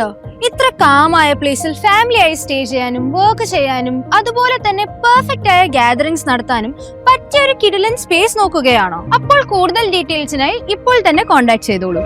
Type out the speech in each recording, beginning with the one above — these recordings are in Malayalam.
കണ്ടോ, ഇത്ര കാമായ പ്ലേസിൽ ഫാമിലിയായി സ്റ്റേ ചെയ്യാനും വർക്ക് ചെയ്യാനും അതുപോലെ തന്നെ പെർഫെക്റ്റ് ആയ ഗ്യാതറിംഗ്സ് നടത്താനും പറ്റിയ ഒരു കിടിലൻ സ്പേസ് നോക്കുകയാണോ? അപ്പോൾ കൂടുതൽ ഡീറ്റെയിൽസിനായി ഇപ്പോൾ തന്നെ കോൺടാക്ട് ചെയ്തോളൂ.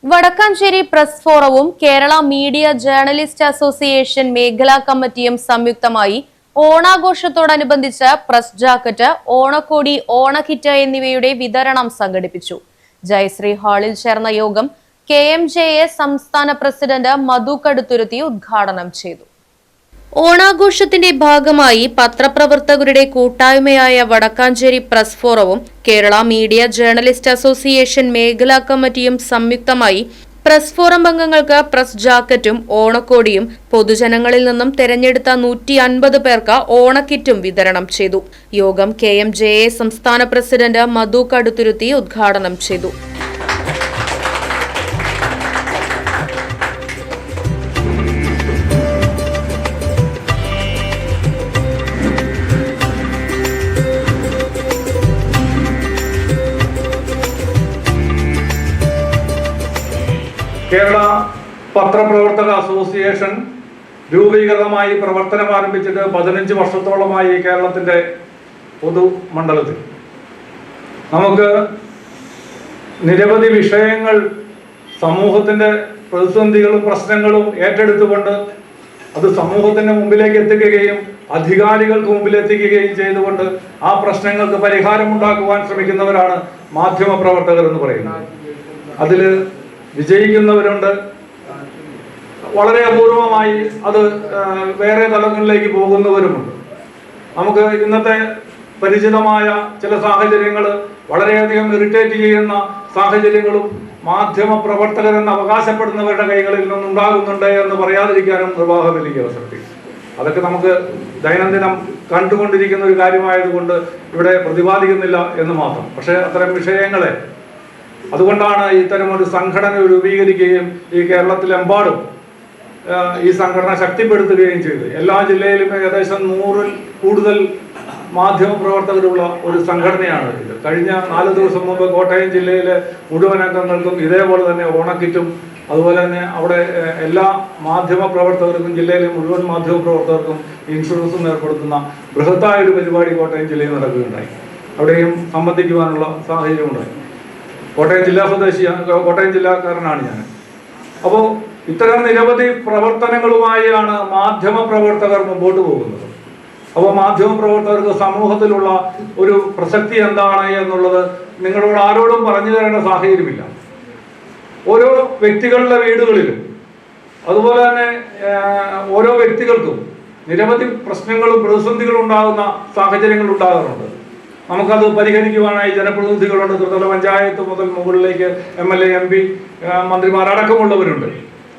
വടക്കാഞ്ചേരി പ്രസ് ഫോറവും കേരള മീഡിയ ജേർണലിസ്റ്റ് അസോസിയേഷൻ മേഖലാ കമ്മിറ്റിയും സംയുക്തമായി ഓണാഘോഷത്തോടനുബന്ധിച്ച് പ്രസ് ജാക്കറ്റ്, ഓണക്കോടി, ഓണക്കിറ്റ് എന്നിവയുടെ വിതരണം സംഘടിപ്പിച്ചു. ജയശ്രീ ഹാളിൽ ചേർന്ന യോഗം KMJA സംസ്ഥാന പ്രസിഡന്റ് മധു കടുത്തുരുത്തി ഉദ്ഘാടനം ചെയ്തു. ഓണാഘോഷത്തിന്റെ ഭാഗമായി പത്രപ്രവർത്തകരുടെ കൂട്ടായ്മയായ വടക്കാഞ്ചേരി പ്രസ് ഫോറവും കേരള മീഡിയ ജേർണലിസ്റ്റ് അസോസിയേഷൻ മേഖലാ കമ്മിറ്റിയും സംയുക്തമായി പ്രസ് ഫോറം അംഗങ്ങൾക്ക് പ്രസ് ജാക്കറ്റും ഓണക്കോടിയും പൊതുജനങ്ങളിൽ നിന്നും തെരഞ്ഞെടുത്ത 150 പേർക്ക് ഓണക്കിറ്റും വിതരണം ചെയ്തു. യോഗം KMJA സംസ്ഥാന പ്രസിഡന്റ് മധു കടുത്തുരുത്തി ഉദ്ഘാടനം ചെയ്തു. കേരള പത്രപ്രവർത്തക അസോസിയേഷൻ രൂപീകൃതമായി പ്രവർത്തനം ആരംഭിച്ചിട്ട് 15 വർഷത്തോളമായി കേരളത്തിൻ്റെ പൊതുമണ്ഡലത്തിൽ നമുക്ക് നിരവധി വിഷയങ്ങൾ, സമൂഹത്തിൻ്റെ പ്രതിസന്ധികളും പ്രശ്നങ്ങളും ഏറ്റെടുത്തുകൊണ്ട് അത് സമൂഹത്തിൻ്റെ മുമ്പിലേക്ക് എത്തിക്കുകയും അധികാരികൾക്ക് മുമ്പിലെത്തിക്കുകയും ചെയ്തുകൊണ്ട് ആ പ്രശ്നങ്ങൾക്ക് പരിഹാരമുണ്ടാക്കുവാൻ ശ്രമിക്കുന്നവരാണ് മാധ്യമപ്രവർത്തകർ എന്ന് പറയുന്നത്. അതിൽ വിജയിക്കുന്നവരുണ്ട്, വളരെ അപൂർവമായി അത് വേറെ തലങ്ങളിലേക്ക് പോകുന്നവരുമുണ്ട്. നമുക്ക് ഇന്നത്തെ പരിചിതമായ ചില സാഹചര്യങ്ങൾ, വളരെയധികം ഇറിറ്റേറ്റ് ചെയ്യുന്ന സാഹചര്യങ്ങളും മാധ്യമ പ്രവർത്തകരെന്ന് അവകാശപ്പെടുന്നവരുടെ കൈകളിൽ നിന്നുണ്ടാകുന്നുണ്ട് എന്ന് പറയാതിരിക്കാനും നിർവാഹമില്ല അവസരത്തിൽ. അതൊക്കെ നമുക്ക് ദൈനംദിനം കണ്ടുകൊണ്ടിരിക്കുന്ന ഒരു കാര്യമായതുകൊണ്ട് ഇവിടെ പ്രതിപാദിക്കുന്നില്ല എന്ന് മാത്രം. പക്ഷേ അത്തരം വിഷയങ്ങളെ, അതുകൊണ്ടാണ് ഇത്തരം ഒരു സംഘടന രൂപീകരിക്കുകയും ഈ കേരളത്തിലെമ്പാടും ഈ സംഘടന ശക്തിപ്പെടുത്തുകയും ചെയ്തു. എല്ലാ ജില്ലയിലും ഏകദേശം 100-ൽ കൂടുതൽ മാധ്യമപ്രവർത്തകരുള്ള ഒരു സംഘടനയാണ് ഇത്. കഴിഞ്ഞ 4 ദിവസം മുമ്പ് കോട്ടയം ജില്ലയിലെ മുഴുവൻ അംഗങ്ങൾക്കും ഇതേപോലെ തന്നെ ഓണക്കിറ്റും അതുപോലെ തന്നെ അവിടെ എല്ലാ മാധ്യമപ്രവർത്തകർക്കും, ജില്ലയിലെ മുഴുവൻ മാധ്യമപ്രവർത്തകർക്കും ഇൻഷുറൻസും ഏർപ്പെടുത്തുന്ന ബൃഹത്തായ ഒരു പരിപാടി കോട്ടയം ജില്ലയിൽ നടക്കുകയുണ്ടായി. അവിടെയും സംബന്ധിക്കുവാനുള്ള സാഹചര്യമുണ്ടായി. കോട്ടയം ജില്ലാക്കാരനാണ് ഞാൻ. അപ്പോൾ ഇത്തരം നിരവധി പ്രവർത്തനങ്ങളുമായാണ് മാധ്യമപ്രവർത്തകർ മുമ്പോട്ട് പോകുന്നത്. അപ്പോൾ മാധ്യമപ്രവർത്തകർക്ക് സമൂഹത്തിലുള്ള ഒരു പ്രസക്തി എന്താണ് എന്നുള്ളത് നിങ്ങളോട് ആരോടും പറഞ്ഞു തരേണ്ട സാഹചര്യമില്ല. ഓരോ വ്യക്തികളുടെ വീടുകളിലും അതുപോലെ തന്നെ ഓരോ വ്യക്തികൾക്കും നിരവധി പ്രശ്നങ്ങളും പ്രതിസന്ധികളും ഉണ്ടാകുന്ന സാഹചര്യങ്ങൾ ഉണ്ടാകാറുണ്ട്. നമുക്കത് പരിഹരിക്കുവാനായി ജനപ്രതിനിധികളുണ്ട്. ത്രിതല പഞ്ചായത്ത് മുതൽ മുകളിലേക്ക് MLA, MP, മന്ത്രിമാരടക്കമുള്ളവരുണ്ട്.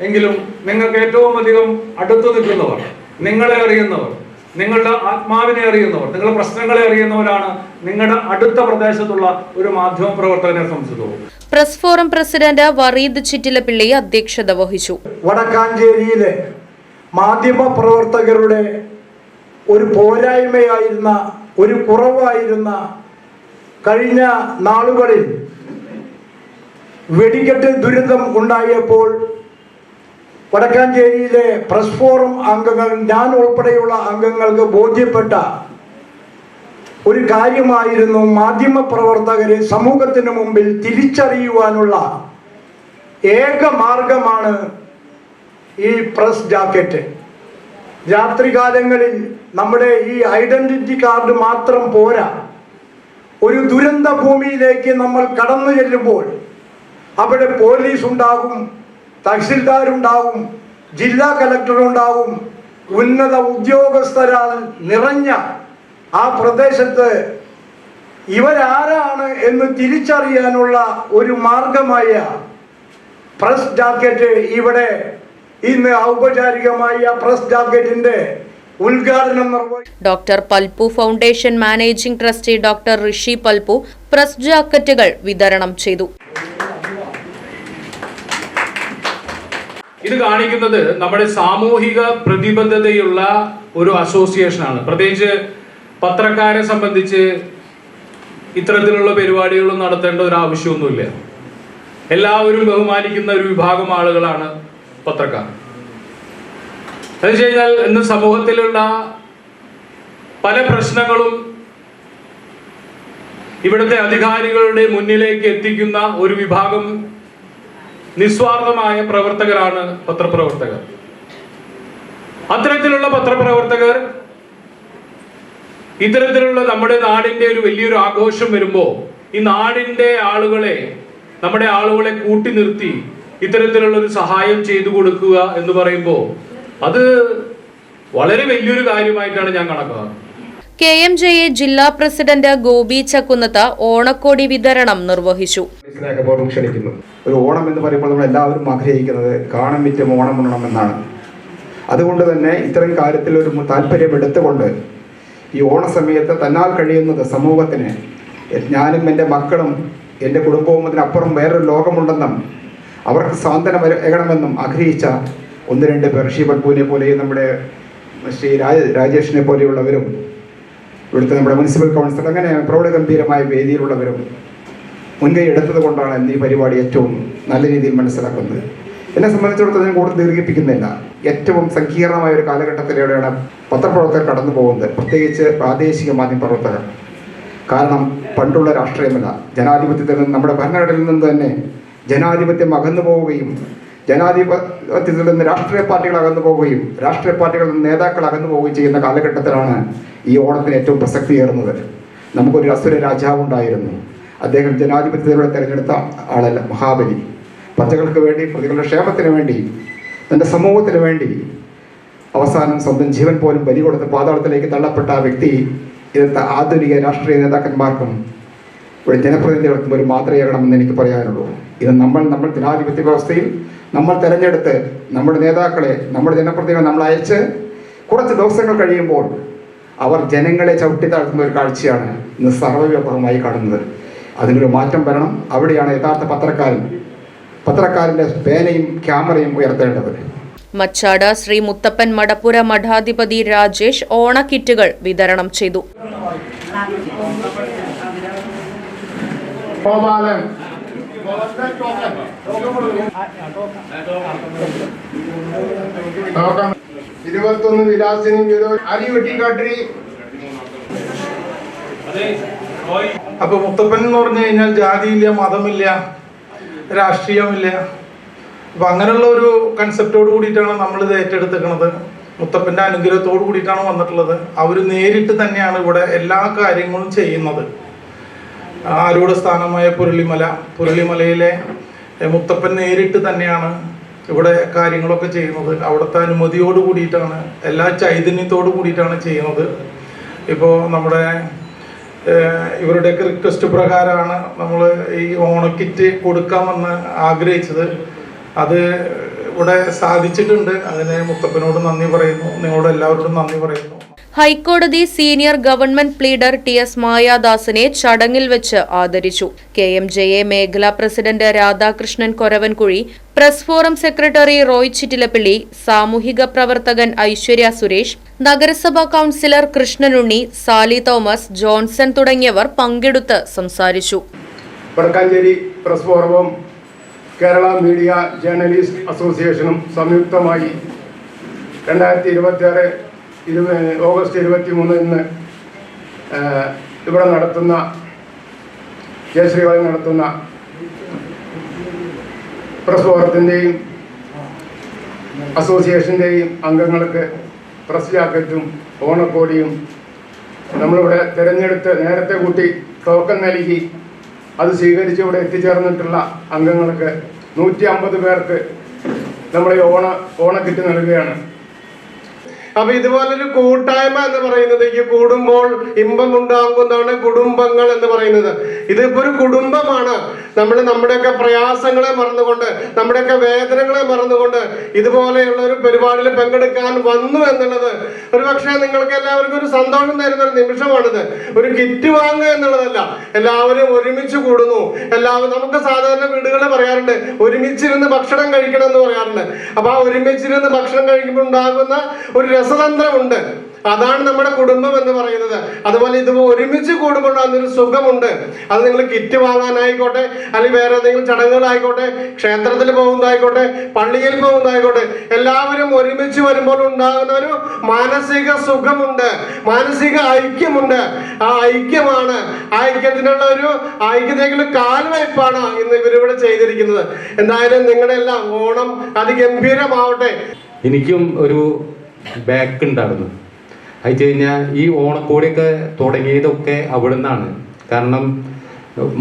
എങ്കിലും നിങ്ങൾക്ക് ഏറ്റവും അധികം അടുത്തു നിൽക്കുന്നവർ, നിങ്ങളെ അറിയുന്നവർ, നിങ്ങളുടെ ആത്മാവിനെ അറിയുന്നവർ, നിങ്ങളുടെ പ്രശ്നങ്ങളെ അറിയുന്നവരാണ് നിങ്ങളുടെ അടുത്ത പ്രദേശത്തുള്ള ഒരു മാധ്യമ പ്രവർത്തകനെ സംബന്ധിച്ചിടത്തോളം. Press forum president Vareed Chittilappilly അധ്യക്ഷത വഹിച്ചു. വടക്കാഞ്ചേരിയിലെ മാധ്യമ പ്രവർത്തകരുടെ ഒരു പോരായ്മയായിരുന്ന, ഒരു കുറവായിരുന്ന കഴിഞ്ഞ നാളുകളിൽ വെടിക്കെട്ട് ദുരന്തം ഉണ്ടായപ്പോൾ വടക്കാഞ്ചേരിയിലെ പ്രസ് ഫോറം അംഗങ്ങൾ, ഞാൻ ഉൾപ്പെടെയുള്ള അംഗങ്ങൾക്ക് ബോധ്യപ്പെട്ട ഒരു കാര്യമായിരുന്നു മാധ്യമ പ്രവർത്തകരെ സമൂഹത്തിന് മുമ്പിൽ തിരിച്ചറിയുവാനുള്ള ഏക മാർഗമാണ് ഈ പ്രസ് ജാക്കറ്റ്. രാത്രികാലങ്ങളിൽ നമ്മുടെ ഈ ഐഡന്റിറ്റി കാർഡ് മാത്രം പോരാ. ഒരു ദുരന്ത ഭൂമിയിലേക്ക് നമ്മൾ കടന്നു ചെല്ലുമ്പോൾ അവിടെ പോലീസ് ഉണ്ടാകും, തഹസിൽദാരുണ്ടാകും, ജില്ലാ കലക്ടറുണ്ടാകും, ഉന്നത ഉദ്യോഗസ്ഥരാൽ നിറഞ്ഞ ആ പ്രദേശത്ത് ഇവരാരാണ് എന്ന് തിരിച്ചറിയാനുള്ള ഒരു മാർഗമായ പ്രസ് ജാക്കറ്റ് ഇവിടെ ഇന്ന് ഔപചാരികമായി ആ പ്രസ് ജാക്കറ്റിന്റെ ഉദ്ഘാടനം നിർവഹിച്ചു. Doctor Palpu foundation managing trustee doctor Rishi Palpu press ജാക്കറ്റുകൾ വിതരണം ചെയ്തു. ഇത് കാണിക്കുന്നത് നമ്മുടെ സാമൂഹിക പ്രതിബദ്ധതയുള്ള ഒരു അസോസിയേഷനാണ്. പ്രത്യേകിച്ച് പത്രക്കാരെ സംബന്ധിച്ച് ഇത്തരത്തിലുള്ള പരിപാടികളും നടത്തേണ്ട ഒരു ആവശ്യമൊന്നുമില്ല. എല്ലാവരും ബഹുമാനിക്കുന്ന ഒരു വിഭാഗം ആളുകളാണ് പത്രക്കാർ. എന്ന് വെച്ച് കഴിഞ്ഞാൽ ഇന്ന് സമൂഹത്തിലുള്ള പല പ്രശ്നങ്ങളും ഇവിടുത്തെ അധികാരികളുടെ മുന്നിലേക്ക് എത്തിക്കുന്ന ഒരു വിഭാഗം നിസ്വാർത്ഥമായ പ്രവർത്തകരാണ് പത്രപ്രവർത്തകർ. അത്തരത്തിലുള്ള പത്രപ്രവർത്തകർ ഇത്തരത്തിലുള്ള നമ്മുടെ നാടിന്റെ ഒരു വലിയൊരു ആഘോഷം വരുമ്പോൾ ഈ നാടിന്റെ ആളുകളെ, നമ്മുടെ ആളുകളെ കൂട്ടി നിർത്തി ഇത്തരത്തിലുള്ള ഒരു സഹായം ചെയ്തു കൊടുക്കുക എന്ന് പറയുമ്പോൾ അത് വളരെ വലിയൊരു കാര്യമായിട്ടാണ് ഞാൻ കണക്കാക്കുന്നത്. KMJA ജില്ലാ പ്രസിഡന്റ് ഗോപി ചക്കുന്നത്ത് ഓണക്കോടി വിതരണം നിർവഹിച്ചു. ക്ഷണിക്കുന്നു. ഒരു ഓണം എന്ന് പറയുമ്പോൾ നമ്മൾ എല്ലാവരും ആഗ്രഹിക്കുന്നത് കാണം വിറ്റും ഓണം ഉണ്ണണമെന്നാണ്. അതുകൊണ്ട് തന്നെ ഇത്തരം കാര്യത്തിൽ ഒരു താല്പര്യം എടുത്തുകൊണ്ട് ഈ ഓണസമയത്ത് തന്നാൽ കഴിയുന്നത് സമൂഹത്തിന്, ഞാനും എൻ്റെ മക്കളും എൻ്റെ കുടുംബവും അതിനപ്പുറം വേറൊരു ലോകമുണ്ടെന്നും അവർക്ക് സാന്ത്വനം ഏകണമെന്നും ആഗ്രഹിച്ച 1-2 പേർ, ഋഷി പൽപുവിനെ പോലെയും നമ്മുടെ ശ്രീ രാജേഷിനെ പോലെയുള്ളവരും ഇവിടുത്തെ നമ്മുടെ മുനിസിപ്പൽ കൗൺസിലർ, അങ്ങനെ പ്രൗഢഗംഭീരമായ വേദിയിലുള്ളവരും മുൻകൈ എടുത്തത് കൊണ്ടാണ് ഇന്ന് ഈ പരിപാടി ഏറ്റവും നല്ല രീതിയിൽ മനസ്സിലാക്കുന്നത്. എന്നെ സംബന്ധിച്ചിടത്തോളം ഞാൻ കൂടുതൽ ദീർഘിപ്പിക്കുന്നില്ല. ഏറ്റവും സങ്കീർണമായ ഒരു കാലഘട്ടത്തിലൂടെയാണ് പത്രപ്രവർത്തകർ കടന്നു പോകുന്നത്, പ്രത്യേകിച്ച് പ്രാദേശിക മാധ്യമപ്രവർത്തകർ. കാരണം പണ്ടുള്ള രാഷ്ട്രീയമല്ല, ജനാധിപത്യത്തിൽ നിന്ന്, നമ്മുടെ ഭരണഘടനയിൽ നിന്ന് തന്നെ ജനാധിപത്യം അകന്നു പോവുകയും ജനാധിപത്യത്തിൽ നിന്ന് രാഷ്ട്രീയ പാർട്ടികൾ അകന്നു പോവുകയും രാഷ്ട്രീയ പാർട്ടികളിൽ നിന്ന് നേതാക്കൾ അകന്നു പോവുകയും ചെയ്യുന്ന കാലഘട്ടത്തിലാണ് ഈ ഓണത്തിന് ഏറ്റവും പ്രസക്തിയേറുന്നത്. നമുക്കൊരു അസുര രാജാവുണ്ടായിരുന്നു. അദ്ദേഹം ജനാധിപത്യത്തിലൂടെ തിരഞ്ഞെടുത്ത ആളല്ല, മഹാബലി. പ്രജകൾക്ക് വേണ്ടി, പ്രതികളുടെ ക്ഷേമത്തിന് വേണ്ടി, തൻ്റെ സമൂഹത്തിന് വേണ്ടി അവസാനം സ്വന്തം ജീവൻ പോലും ബലി കൊടുത്ത് പാതാളത്തിലേക്ക് തള്ളപ്പെട്ട ആ വ്യക്തി ഇന്നത്തെ ആധുനിക രാഷ്ട്രീയ നേതാക്കന്മാർക്കും ഇവിടെ ജനപ്രതിനിധികൾക്കും ഒരു മാതൃകയാകണമെന്ന് എനിക്ക് പറയാനുള്ളൂ. ഇത് നമ്മൾ ജനാധിപത്യ വ്യവസ്ഥയിൽ നമ്മൾ തിരഞ്ഞെടുത്ത് നമ്മുടെ നേതാക്കളെ, നമ്മുടെ ജനപ്രതിനിധികളെ നമ്മൾ അയച്ച് കുറച്ച് ദിവസങ്ങൾ കഴിയുമ്പോൾ അവർ ജനങ്ങളെ ചവിട്ടി താഴ്ത്തുന്ന ഒരു കാഴ്ചയാണ് ഇന്ന് സർവ്വവ്യാപകമായി കാണുന്നത്. അതിനൊരു മാറ്റം വരണം. അവിടെയാണ് യഥാർത്ഥ പത്രക്കാരൻ്റെ പേനയും ക്യാമറയും ഉയർത്തേണ്ടത്. മച്ചാട് ശ്രീ മുത്തപ്പൻ മടപ്പുര മഠാധിപതി രാജേഷ് ഓണക്കിറ്റുകൾ വിതരണം ചെയ്തു. അപ്പൊ മുത്തപ്പൻ എന്ന് പറഞ്ഞു കഴിഞ്ഞാൽ ജാതിയില്ല, മതമില്ല, രാഷ്ട്രീയമില്ല. അപ്പൊ അങ്ങനെയുള്ള ഒരു കൺസെപ്റ്റോട് കൂടിയിട്ടാണ് നമ്മളിത് ഏറ്റെടുത്തിരിക്കുന്നത്. മുത്തപ്പന്റെ അനുഗ്രഹത്തോട് കൂടിയിട്ടാണ് വന്നിട്ടുള്ളത്. അവർ നേരിട്ട് തന്നെയാണ് ഇവിടെ എല്ലാ കാര്യങ്ങളും ചെയ്യുന്നത്. ആരൂഢ സ്ഥാനമായ പുരളിമലയിലെ മുത്തപ്പൻ നേരിട്ട് തന്നെയാണ് ഇവിടെ കാര്യങ്ങളൊക്കെ ചെയ്യുന്നത്. അവിടുത്തെ അനുമതിയോട് കൂടിയിട്ടാണ്, എല്ലാ ചൈതന്യത്തോട് കൂടിയിട്ടാണ് ചെയ്യുന്നത്. ഇപ്പോൾ നമ്മുടെ ഇവരുടെയൊക്കെ റിക്വസ്റ്റ് പ്രകാരമാണ് നമ്മൾ ഈ ഓണക്കിറ്റ് കൊടുക്കാമെന്ന് ആഗ്രഹിച്ചത്. അത് ഇവിടെ സാധിച്ചിട്ടുണ്ട്. അതിന് മുത്തപ്പനോട് നന്ദി പറയുന്നു, നിങ്ങളോട് എല്ലാവരോടും നന്ദി പറയുന്നു. ഹൈക്കോടതി സീനിയർ ഗവൺമെന്റ് പ്ലീഡർ TS മായാദാസിനെ ചടങ്ങിൽ വെച്ച് ആദരിച്ചു. KMJA മേഖലാ president Radhakrishnan Koravankuzhi, press forum secretary Roy Chittilappilly, സാമൂഹിക പ്രവർത്തകൻ ഐശ്വര്യ സുരേഷ്, നഗരസഭാ കൌൺസിലർ കൃഷ്ണനുണ്ണി, സാലി തോമസ്, ജോൺസൺ തുടങ്ങിയവർ പങ്കെടുത്ത് സംസാരിച്ചു. വടക്കാഞ്ചേരി പ്രസ് ഫോറവും കേരള മീഡിയ ജേർണലിസ്റ്റ് അസോസിയേഷനും സംയുക്തമായി 2026 ഓഗസ്റ്റ് 23 ഇവിടെ നടത്തുന്ന ജയശ്രീകളിൽ നടത്തുന്ന പ്രസ് ഫോറത്തിൻ്റെയും അസോസിയേഷൻ്റെയും അംഗങ്ങൾക്ക് പ്രസ് ജാക്കറ്റും ഓണക്കോടിയും നമ്മളിവിടെ തിരഞ്ഞെടുത്ത് നേരത്തെ കൂട്ടി ടോക്കൺ നൽകി അത് സ്വീകരിച്ച് ഇവിടെ എത്തിച്ചേർന്നിട്ടുള്ള അംഗങ്ങൾക്ക് 150 പേർക്ക് നമ്മൾ ഈ ഓണക്കിറ്റ് നൽകുകയാണ്. അപ്പൊ ഇതുപോലൊരു കൂട്ടായ്മ എന്ന് പറയുന്നത്, ഈ കൂടുമ്പോൾ ഇമ്പം ഉണ്ടാകുന്നതാണ് കുടുംബങ്ങൾ എന്ന് പറയുന്നത്. ഇതിപ്പോ ഒരു കുടുംബമാണ്. നമ്മൾ നമ്മുടെയൊക്കെ പ്രയാസങ്ങളെ മറന്നുകൊണ്ട്, നമ്മുടെയൊക്കെ വേദനകളെ മറന്നുകൊണ്ട് ഇതുപോലെയുള്ള ഒരു പരിപാടിയിൽ പങ്കെടുക്കാൻ വന്നു എന്നുള്ളത് ഒരു പക്ഷേ നിങ്ങൾക്ക് എല്ലാവർക്കും ഒരു സന്തോഷം തരുന്ന ഒരു നിമിഷമാണിത്. ഒരു കിറ്റ് വാങ്ങുക എന്നുള്ളതല്ല, എല്ലാവരും ഒരുമിച്ച് കൂടുന്നു. എല്ലാവരും, നമുക്ക് സാധാരണ വീടുകളിൽ പറയാറുണ്ട് ഒരുമിച്ചിരുന്ന് ഭക്ഷണം കഴിക്കണം എന്ന് പറയാറുണ്ട്. അപ്പൊ ആ ഒരുമിച്ചിരുന്ന് ഭക്ഷണം കഴിക്കുമ്പോൾ ഉണ്ടാകുന്ന ഒരു രസതന്ത്രമുണ്ട്. അതാണ് നമ്മുടെ കുടുംബം എന്ന് പറയുന്നത്. അതുപോലെ ഇത് ഒരുമിച്ച് കൂടുമ്പോൾ അതിനൊരു സുഖമുണ്ട്. അത് നിങ്ങൾ കിറ്റ് വാങ്ങാനായിക്കോട്ടെ, അല്ലെങ്കിൽ വേറെ ഏതെങ്കിലും ചടങ്ങുകളായിക്കോട്ടെ, ക്ഷേത്രത്തിൽ പോകുന്നതായിക്കോട്ടെ, പള്ളിയിൽ പോകുന്നതായിക്കോട്ടെ, എല്ലാവരും ഒരുമിച്ച് വരുമ്പോൾ ഉണ്ടാകുന്ന ഒരു മാനസിക സുഖമുണ്ട്, മാനസിക ഐക്യമുണ്ട്. ആ ഐക്യമാണ്, ആ ഐക്യത്തിനുള്ള ഒരു ഐക്യതയ്ക്കുള്ള കാൽവയ്പ്പാണ് ഇന്ന് ഇവരിവിടെ ചെയ്തിരിക്കുന്നത്. എന്തായാലും നിങ്ങളുടെ എല്ലാം ഓണം അതിഗംഭീരമാവട്ടെ. എനിക്കും ഒരു ബാക്ക് ഉണ്ടായിരുന്നു. അത് വെച്ച് കഴിഞ്ഞാൽ ഈ ഓണക്കോടിയൊക്കെ തുടങ്ങിയതൊക്കെ അവിടെ നിന്നാണ്. കാരണം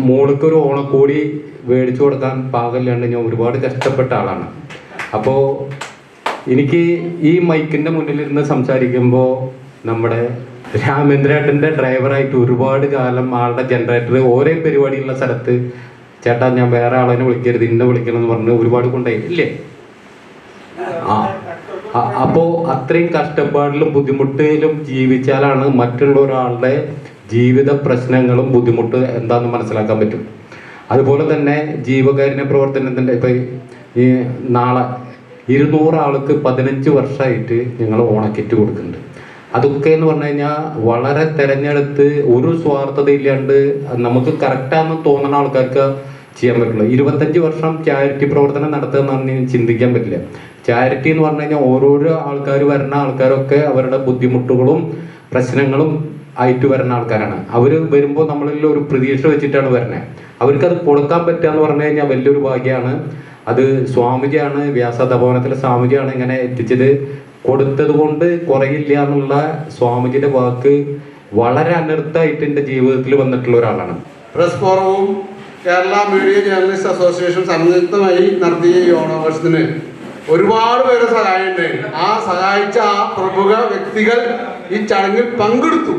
മോൾക്കൊരു ഓണക്കോടി മേടിച്ചു കൊടുക്കാൻ പാകമില്ലാണ്ട് ഞാൻ ഒരുപാട് കഷ്ടപ്പെട്ട ആളാണ്. അപ്പോൾ എനിക്ക് ഈ മൈക്കിൻ്റെ മുന്നിലിരുന്ന് സംസാരിക്കുമ്പോൾ നമ്മുടെ രാമേന്ദ്രേട്ടൻ്റെ ഡ്രൈവറായിട്ട് ഒരുപാട് കാലം ആളുടെ ജനറേറ്റർ ഓരോ പരിപാടിയുള്ള സ്ഥലത്ത് ചേട്ടാ ഞാൻ വേറെ ആളെ വിളിക്കരുത്, ഇന്നെ വിളിക്കണം എന്ന് പറഞ്ഞ് ഒരുപാട് കൊണ്ടുപോയി ഇല്ലേ. അപ്പോൾ അത്രയും കഷ്ടപ്പാടിലും ബുദ്ധിമുട്ടിലും ജീവിച്ചാലാണ് മറ്റുള്ള ഒരാളുടെ ജീവിത പ്രശ്നങ്ങളും ബുദ്ധിമുട്ട് എന്താണെന്ന് മനസ്സിലാക്കാൻ പറ്റും. അതുപോലെ തന്നെ ജീവകാരുണ്യ പ്രവർത്തനത്തിൻ്റെ ഇപ്പം ഈ നാളെ 200 ആൾക്ക് 15 വർഷമായിട്ട് ഞങ്ങൾ ഓണക്കിറ്റ് കൊടുക്കുന്നുണ്ട്. അതൊക്കെ എന്ന് പറഞ്ഞു കഴിഞ്ഞാൽ വളരെ തിരഞ്ഞെടുത്ത് ഒരു സ്വാർത്ഥത ഇല്ലാണ്ട് നമുക്ക് കറക്റ്റാണെന്ന് തോന്നുന്ന ആൾക്കാർക്ക് ചെയ്യാൻ പറ്റുള്ളൂ. 25 വർഷം ചാരിറ്റി പ്രവർത്തനം നടത്തുക എന്നാണ് ചിന്തിക്കാൻ പറ്റില്ല. ചാരിറ്റി എന്ന് പറഞ്ഞു കഴിഞ്ഞാൽ ഓരോരോ ആൾക്കാർ വരുന്ന ആൾക്കാരൊക്കെ അവരുടെ ബുദ്ധിമുട്ടുകളും പ്രശ്നങ്ങളും ആയിട്ട് വരുന്ന ആൾക്കാരാണ്. അവർ വരുമ്പോൾ നമ്മളിൽ ഒരു പ്രതീക്ഷ വെച്ചിട്ടാണ് വരുന്നത്. അവർക്കത് കൊടുക്കാൻ പറ്റുക എന്ന് പറഞ്ഞു കഴിഞ്ഞാൽ വലിയൊരു ഭാഗ്യമാണ്. അത് സ്വാമിജിയാണ്, വ്യാസതപോവനത്തിലെ സ്വാമിജിയാണ് ഇങ്ങനെ എത്തിച്ചത്. കൊടുത്തത് കൊണ്ട് കുറയില്ല എന്നുള്ള സ്വാമിജിയുടെ വാക്ക് വളരെ അനർത്ഥമായിട്ട് എൻ്റെ ജീവിതത്തിൽ വന്നിട്ടുള്ള ഒരാളാണ്. പ്രസ് ഫോറവും കേരള മീഡിയ ജേർണലിസ്റ്റ് അസോസിയേഷൻ സംയുക്തമായി നടത്തിയ ഈ ഓണാഘോഷത്തിന് ഒരുപാട് പേരെ സഹായിണ്ട്. ആ സഹായിച്ച ആ പ്രമുഖ വ്യക്തികൾ ഈ ചടങ്ങിൽ പങ്കെടുത്തു.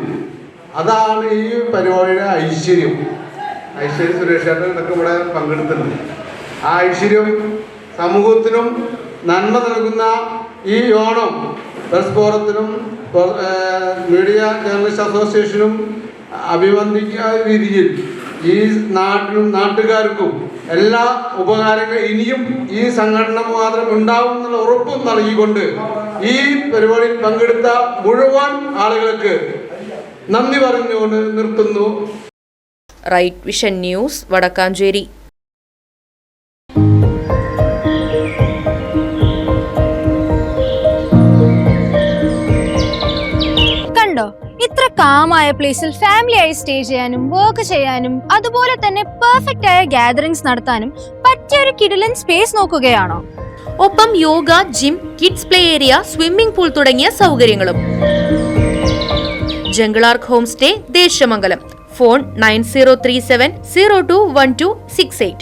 അതാണ് ഈ പരിപാടിയുടെ ഐശ്വര്യം. സുരേഷ് ചേട്ടൻ ഇതൊക്കെ ഇവിടെ പങ്കെടുത്തിട്ടുണ്ട്. ആ ഐശ്വര്യം സമൂഹത്തിനും നന്മ നൽകുന്ന ഈ ഓണം പ്രസ് ഫോറത്തിനും മീഡിയ ജേർണലിസ്റ്റ് അസോസിയേഷനും അഭിനന്ദിക്കുന്ന രീതിയിൽ ഈ നാട്ടിലും നാട്ടുകാർക്കും എല്ലാ ഉപകാരങ്ങളും ഇനിയും ഈ സംഘടന മാത്രം ഉണ്ടാവും എന്നുള്ള ഉറപ്പും നൽകിക്കൊണ്ട് ഈ പരിപാടിയിൽ പങ്കെടുത്ത മുഴുവൻ ആളുകൾക്ക് നന്ദി പറഞ്ഞുകൊണ്ട് നിർത്തുന്നു. Right vision news, Vadakkanchery. കണ്ടോ, ഇത്ര കാമായ പ്ലേസിൽ ഫാമിലി ആയി സ്റ്റേ ചെയ്യാനും വർക്ക് ചെയ്യാനും അതുപോലെ തന്നെ പെർഫെക്റ്റ് ആയ ഗ്യാദറിംഗ്സ് നടത്താനും പറ്റിയ ഒരു കിടിലൻ സ്പേസ് നോക്കുകയാണോ? ഒപ്പം yoga, gym, kids play area, swimming pool തുടങ്ങിയ സൗകര്യങ്ങളും. ജംഗിളാർക്ക് ഹോം സ്റ്റേ, ദേശമംഗലം. ഫോൺ 9037021268.